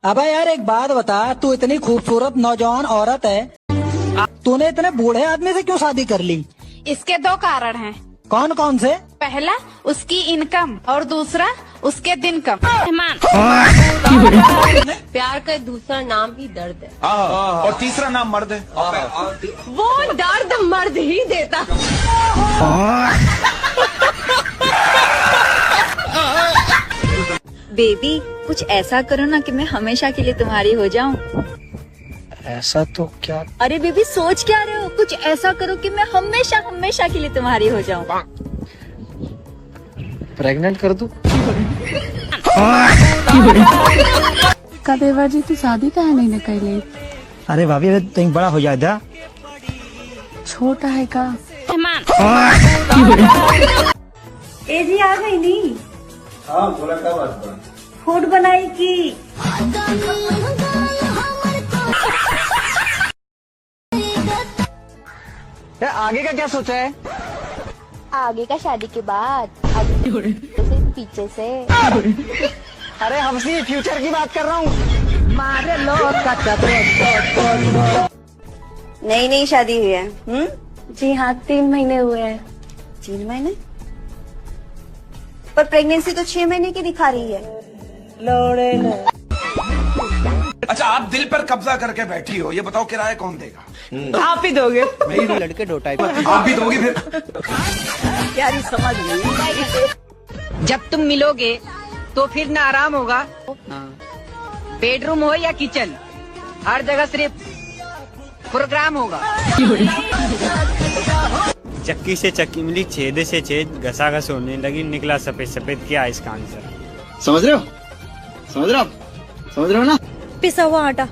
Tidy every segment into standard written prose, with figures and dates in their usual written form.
अबे यार एक बात बता, तू इतनी खूबसूरत नौजवान औरत है, तूने इतने बूढ़े आदमी से क्यों शादी कर ली? इसके दो कारण हैं। कौन कौन से? पहला उसकी इनकम और दूसरा उसके दिन कम। प्यार का दूसरा नाम भी दर्द है और तीसरा नाम मर्द है। वो दर्द मर्द ही देता। बेबी कुछ ऐसा करो ना कि मैं हमेशा के लिए तुम्हारी हो जाऊं। ऐसा तो क्या? अरे बेबी सोच क्या रहे हो, कुछ ऐसा करो कि मैं हमेशा हमेशा के लिए तुम्हारी हो जाऊं। प्रेग्नेंट कर दूं? कदेवर जी तू शादी का है नहीं कर ले? अरे भाभी अबे तुम बड़ा हो जाए दा। छोटा है का? ए जी आ गई नी। हाँ बोला क्या बात है? फूड बनाई की। आगे का क्या सोचा है? आगे का शादी के बाद आगे से पीछे से। अरे हमसे फ्यूचर की बात कर रहा हूँ। नई नई शादी हुई है। जी हाँ 3 महीने हुए हैं। 3 महीने? पर प्रेगनेंसी तो 6 महीने की दिखा रही है। अच्छा आप दिल पर कब्जा करके बैठी हो, ये बताओ किराया कौन देगा? आप ही दोगे? मेरी लड़के दो टाइप। आप भी दोगी फिर? यार समझ गई। जब तुम मिलोगे तो फिर ना आराम होगा। बेडरूम हो या किचन, हर जगह सिर्फ प्रोग्राम होगा। चक्की से चक्की मिली, छेदे से छेद, घसा घस होने लगी, निकला सफेद सफेद। क्या इसका आंसर? समझ रहे हो? समझ रहे हो? समझ रहे हो ना? पिसा हुआ आटा।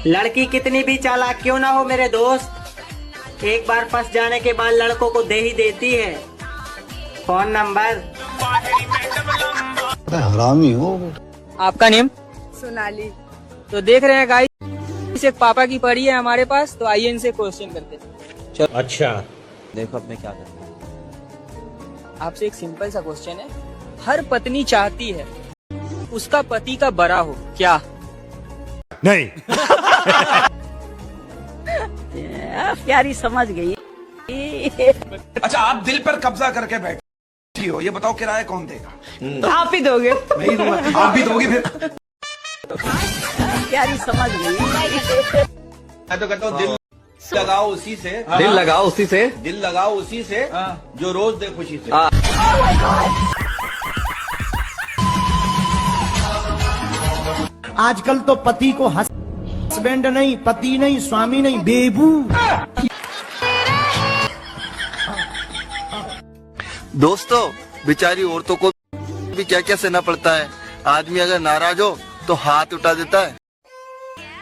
लड़की कितनी भी चालाक क्यों ना हो मेरे दोस्त, एक बार फंस जाने के बाद लड़कों को दे ही देती है फोन नंबर। हरामी हो। आपका नेम? सोनाली। तो देख रहे हैं गाइस, एक पापा की पड़ी है हमारे पास, तो आइए इनसे क्वेश्चन करते हैं। चलो अच्छा देखो अब मैं क्या करता हूँ। आपसे एक सिंपल सा क्वेश्चन है। हर पत्नी चाहती है उसका पति का बड़ा हो, क्या? नहीं। प्यारी समझ गई। अच्छा आप दिल पर कब्जा करके बैठी हो, ये बताओ किराया कौन देगा? आप ही दोगे? नहीं दूंगा। आप भी दोगी फिर? प्यारी समझ गई। मैं तो कहता हूँ दिल लगाओ उसी से, दिल लगाओ उसी से, दिल लगाओ उसी से जो रोज दे खुशी से। आजकल तो पति को हस्बैंड नहीं, पति नहीं, स्वामी नहीं, बेबू। दोस्तों बेचारी औरतों को भी क्या क्या सहना पड़ता है। आदमी अगर नाराज हो तो हाथ उठा देता है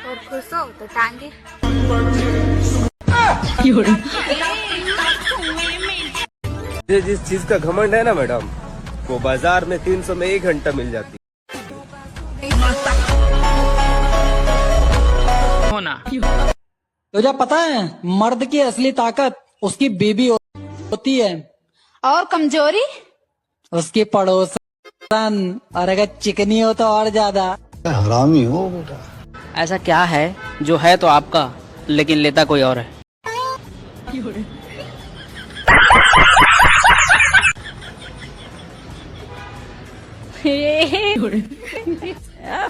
और खुश हो तो टांगे। जिस चीज का घमंड है ना मैडम, वो बाजार में 300 में 1 घंटा मिल जाती। तुझे पता है मर्द की असली ताकत उसकी बीबी होती है, और कमजोरी उसकी पड़ोसन, और अगर चिकनी हो तो और ज्यादा। हरामी हो बेटा। ऐसा क्या है जो है तो आपका लेकिन लेता कोई और है?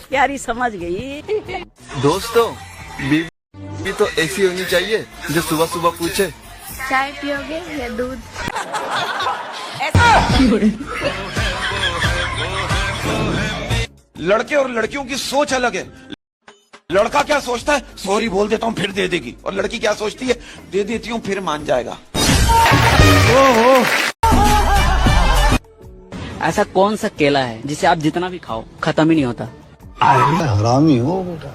प्यारी समझ गई। दोस्तों बीवी तो ऐसी होनी चाहिए जो सुबह सुबह पूछे चाय पियोगे या दूध? लड़के और लड़कियों की सोच अलग है। लड़का क्या सोचता है, सॉरी बोल देता हूँ फिर दे देगी, और लड़की क्या सोचती है, दे देती हूँ फिर मान जाएगा। ऐसा कौन सा केला है जिसे आप जितना भी खाओ खत्म ही नहीं होता? हरामी हो बेटा।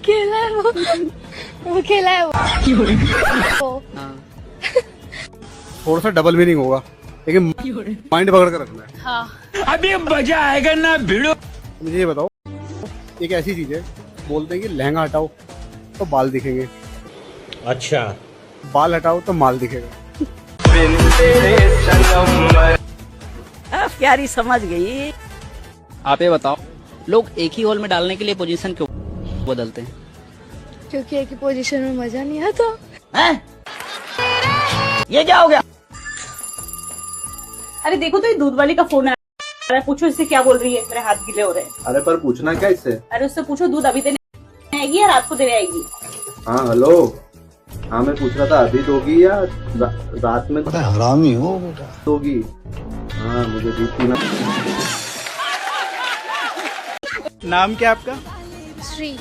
केला है वो केला है वो। थोड़ा सा डबल मीनिंग होगा लेकिन माइंड पकड़ कर रखना है। हाँ। अभी मजा आएगा ना भिड़ो। मुझे ये बताओ, एक ऐसी चीज है बोलते हैं कि लहंगा हटाओ तो बाल दिखेंगे, अच्छा बाल हटाओ तो माल दिखेगा। प्यारी समझ गई। आप ये बताओ, लोग एक ही हॉल में डालने के लिए पोजीशन क्यों बदलते हैं? क्योंकि एक ही पोजीशन में मजा नहीं आता। ये क्या हो गया? अरे देखो तो ये दूध वाली का फोन आ रहा है, पूछो इससे क्या बोल रही है। मेरे हाथ गीले हो रहे हैं। अरे पर पूछना क्या इससे? अरे उससे पूछो दूध अभी देने आएगी या रात को देने आएगी। हाँ हेलो, हाँ मैं पूछ रहा था अभी दोगी या रात में? हरामी हो बेटा। दोगी? हाँ मुझे दूध पीना। नाम क्या आपका? श्री।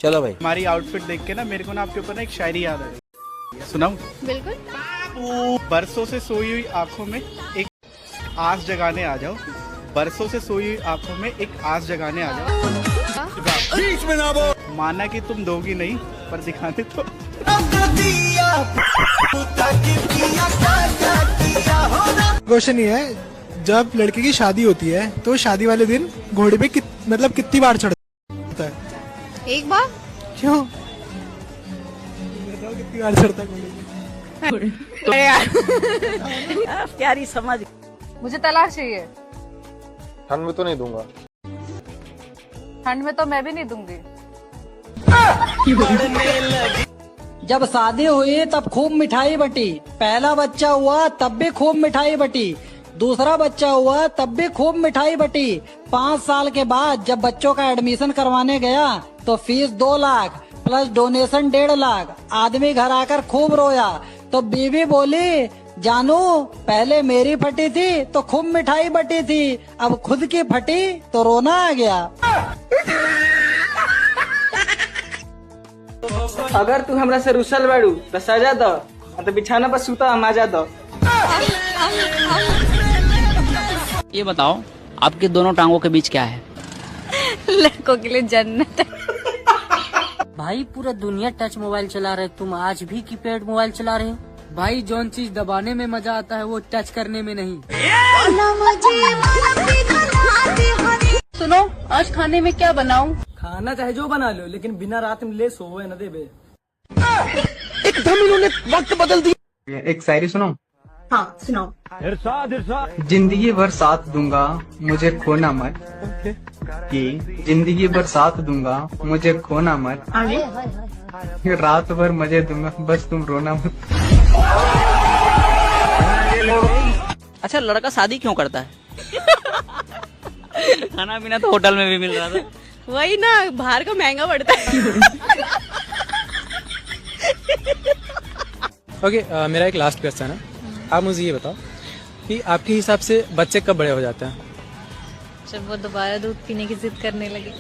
चलो भाई, हमारी आउटफिट देख के ना मेरे को ना आपके ऊपर ना एक शायरी याद आ रही है, सुनाऊं? बिल्कुल। बरसों से सोई हुई आंखों में एक आस जगाने आ जाओ, बरसों से सोई हुई आंखों में एक आस जगाने आ जाओ। बीच में ना बोल। माना कि तुम दोगी नहीं, पर दिखाने तो। क्वेश्चन ये है, जब लड़के की शादी होती है तो शादी वाले दिन घोड़े पे मतलब कितनी बार चढ़ता है? एक बार। क्यों? बताओ कितनी बार चढ़ता है घोड़े पे? प्यारी समझ। मुझे तलाक चाहिए। ठंड में तो नहीं दूंगा। ठंड में तो मैं भी नहीं दूंगी। जब शादी हुई तब खूब मिठाई बटी, पहला बच्चा हुआ तब भी खूब मिठाई बटी, दूसरा बच्चा हुआ तब भी खूब मिठाई बटी। 5 साल के बाद जब बच्चों का एडमिशन करवाने गया तो fees 2 lakh plus donation 1.5 lakh. आदमी घर आकर खूब रोया तो बीवी बोली, जानू पहले मेरी फटी थी तो खूब मिठाई बटी थी, अब खुद की फटी तो रोना आ गया। अगर तू हमरा से रुसल बाड़ू तो सजा दो, तो बिछाना पर सूता मजा दो। ये बताओ, आपके दोनों टांगों के बीच क्या है? लड़कों के लिए जन्नत है। भाई पूरा दुनिया टच मोबाइल चला रहे, तुम आज भी कीपैड मोबाइल चला रहे हो? भाई जौन चीज दबाने में मजा आता है वो टच करने में नहीं। सुनो, आज खाने में क्या बनाऊं? खाना चाहे जो बना लो, लेकिन बिना रात में ले सोवे न देबे। एकदम इन्होंने वक्त बदल दिया। एक शायरी सुनो। हाँ सुनाओ। जिंदगी भर साथ दूंगा मुझे खोना मत, कि जिंदगी भर साथ दूंगा मुझे खोना मत, रात भर मजे दूंगा बस तुम रोना मत। अच्छा, लड़का शादी क्यों करता है? खाना पीना तो होटल में भी मिल रहा था। वही ना, बाहर का महंगा पड़ता है। ओके, मेरा एक लास्ट क्वेश्चन है। आप मुझे ये बताओ कि आपके हिसाब से बच्चे कब बड़े हो जाते हैं? जब वो दोबारा दूध पीने की जिद करने लगे।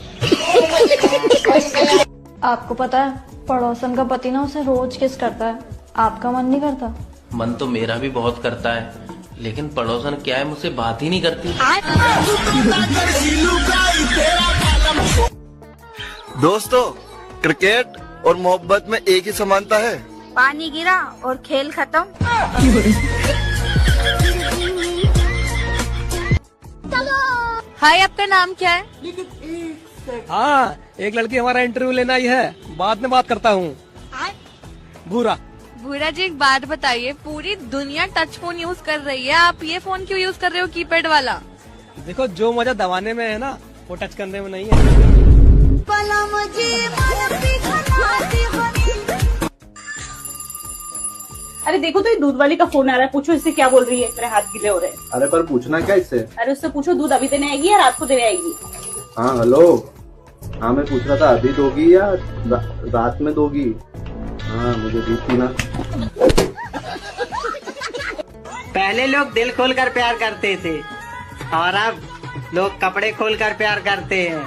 आपको पता है पड़ोसन का पति ना उसे रोज किस करता है, आपका मन नहीं करता? मन तो मेरा भी बहुत करता है, लेकिन पड़ोसन क्या है मुझसे बात ही नहीं करती। दोस्तों, क्रिकेट और मोहब्बत में एक ही समानता है, पानी गिरा और खेल खत्म। हाय, आपका नाम क्या है? हाँ, एक लड़की हमारा इंटरव्यू लेना ही है, बाद में बात करता हूँ। भूरा। भूरा जी, एक बात बताइए, पूरी दुनिया टच फोन यूज कर रही है, आप ये फोन क्यों यूज कर रहे हो, कीपैड वाला? देखो, जो मजा दबाने में है ना, वो टच करने में नहीं है। अरे देखो तो ये दूध वाली का फोन आ रहा है, पूछो इससे क्या बोल रही है। मेरे हाथ गीले हो रहे हैं। अरे पर पूछना क्या इससे? अरे उससे पूछो दूध अभी देने आएगी या रात को देने आएगी। हाँ हेलो, हाँ मैं पूछ रहा था अभी दोगी या रात में दोगी? हाँ मुझे दूध पीना। पहले लोग दिल खोल कर प्यार करते थे और अब लोग कपड़े खोल कर प्यार करते हैं।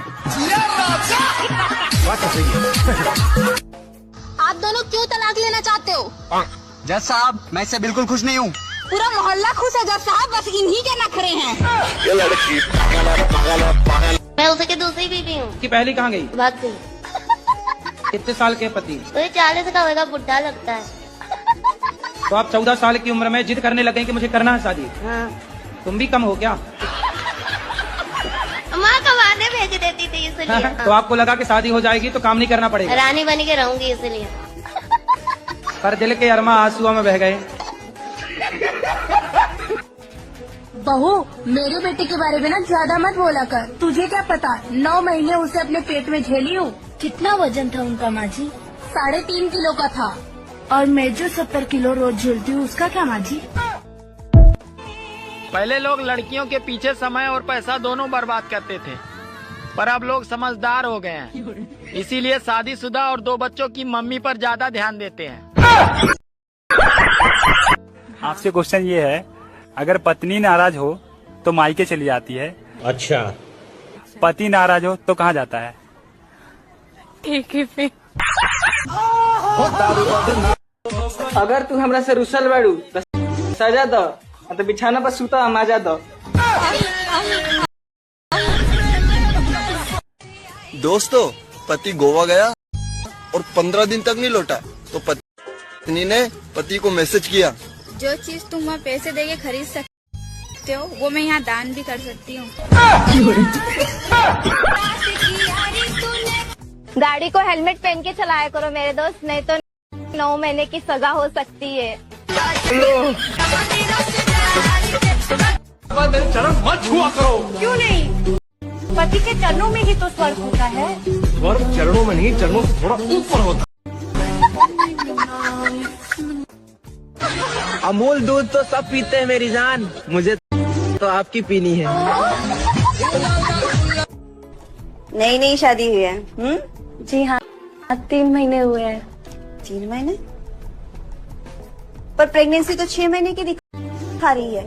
आप दोनों क्यों तलाक लेना चाहते हो? जज साहब, मैं इससे बिल्कुल खुश नहीं हूँ। पूरा मोहल्ला खुश है जज साहब, बस इन्हीं के नखरे हैं। मैं उसे की दूसरी बीवी हूँ। कि पहली कहाँ गई? भाग गई। कितने साल के पति? तो ये 40 का होगा, बुढ़ा लगता है। तो आप 14 साल की उम्र में जिद करने लगे कि मुझे करना है शादी। हाँ। तुम भी कम हो क्या? माँ कमाने भेज देती थी इसलिए। तो आपको लगा कि शादी हो जाएगी तो काम नहीं करना पड़ेगा। रानी बन के रहूंगी इसलिए। पर दिल के अरमा आंसुओं में बह गए। बहू, मेरे बेटे के बारे में ना ज्यादा मत बोला कर। तुझे क्या पता, 9 महीने उसे अपने पेट में झेली हूँ। कितना वजन था उनका माँ जी? 3.5 किलो का था। और मैं जो 70 किलो रोज झेलती हूँ, उसका क्या माँ जी? पहले लोग लड़कियों के पीछे समय और पैसा दोनों बर्बाद करते थे, पर अब लोग समझदार हो गए हैं, इसीलिए शादीशुदा और 2 बच्चों की मम्मी पर ज्यादा ध्यान देते हैं। आपसे क्वेश्चन ये है, अगर पत्नी नाराज हो तो मायके चली जाती है। अच्छा। पति नाराज हो तो कहाँ जाता है? ठेके पे। अगर तू हमरा से रुसल बाड़ू तो सजा दो, तो बिछाना पर सूता मजा दो। दोस्तों, पति गोवा गया और 15 दिन तक नहीं लौटा, तो पत्नी ने पति को मैसेज किया, जो चीज तुम वहाँ पैसे देके खरीद सकते हो, वो मैं यहाँ दान भी कर सकती हूँ। गाड़ी को हेलमेट पहन के चलाया करो मेरे दोस्त, नहीं तो 9 महीने की सजा हो सकती है। चरण मत छुआ करो। क्यों नहीं? पति के चरणों में ही तो स्वर्ग होता है। स्वर्ग चरणों में नहीं, चरणों से थोड़ा ऊपर होता। अमूल दूध तो सब पीते हैं मेरी जान, मुझे तो आपकी पीनी है। नई नई शादी हुई है? जी हाँ, 3 महीने हुए हैं। 3 महीने? पर प्रेगनेंसी तो 6 महीने की दिखा रही है।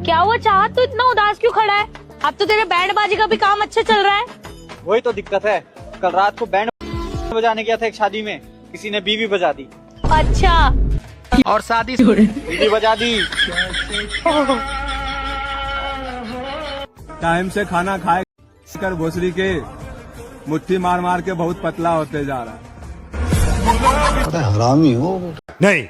क्या हुआ चाहत, तो इतना उदास क्यों खड़ा है? अब तो तेरे बैंड बाजी का भी काम अच्छा चल रहा है। वही तो दिक्कत है, कल रात को बैंड बजाने गया था एक शादी में, किसी ने बीवी बजा दी। अच्छा। और शादी बीवी बजा दी। टाइम से खाना खाए कर भोसड़ी के मुट्ठी मार मार के बहुत पतला होते जा रहा है। हरामी हो नहीं।